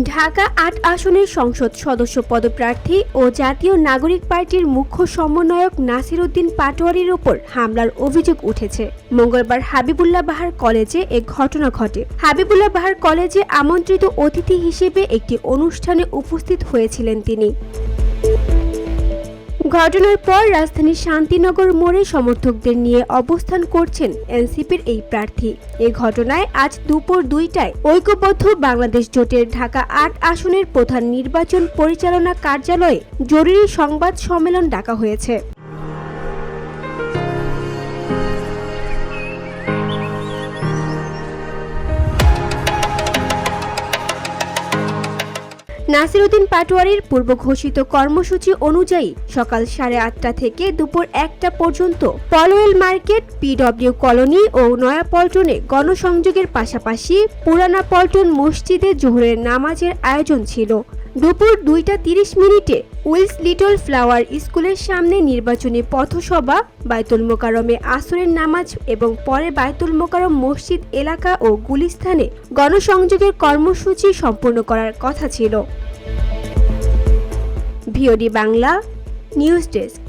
ঢাকা ৮ আসনের সংসদ সদস্য পদপ্রার্থী ও জাতীয় নাগরিক পার্টির মুখ্য সমন্বয়ক নাসির উদ্দিন পাটোয়ারীর ওপর হামলার অভিযোগ উঠেছে। মঙ্গলবার হাবিবুল্লাহ বাহার কলেজে এ ঘটনা ঘটে। হাবিবুল্লাহ বাহার কলেজে আমন্ত্রিত অতিথি হিসেবে একটি অনুষ্ঠানে উপস্থিত হয়েছিলেন তিনি। ঘটনার পর রাজধানীর শান্তিনগর মোড়ে সমর্থকদের নিয়ে অবস্থান করছেন এনসিপির এই প্রার্থী। এই ঘটনায় আজ দুপুর ২টায় ঐক্যবদ্ধ বাংলাদেশ জোটের ঢাকা ৮ আসনের প্রধান নির্বাচন পরিচালনা কার্যালয়ে জরুরি সংবাদ সম্মেলন ডাকা হয়েছে। নাসির উদ্দিন পাটোয়ারীর পূর্ব ঘোষিত কর্মসূচি অনুযায়ী সকাল 8:30 থেকে দুপুর 1টা পর্যন্ত পলওয়েল মার্কেট, পিডব্লিউ কলোনি ও নয়াপল্টনে গণসংযোগের পাশাপাশি পুরানা পল্টন মসজিদে জোহরের নামাজের আয়োজন ছিল। দুপুর 2টা 30 উইলস লিটল ফ্লাওয়ার স্কুলের সামনে নির্বাচনী পথসভা, বায়তুল মোকাররমে আসরের নামাজ এবং পরে বায়তুল মোকাররম মসজিদ এলাকা ও গুলিস্তানে গণসংযোগের কর্মসূচি সম্পন্ন করার কথা ছিল। VOD Bangla news desk.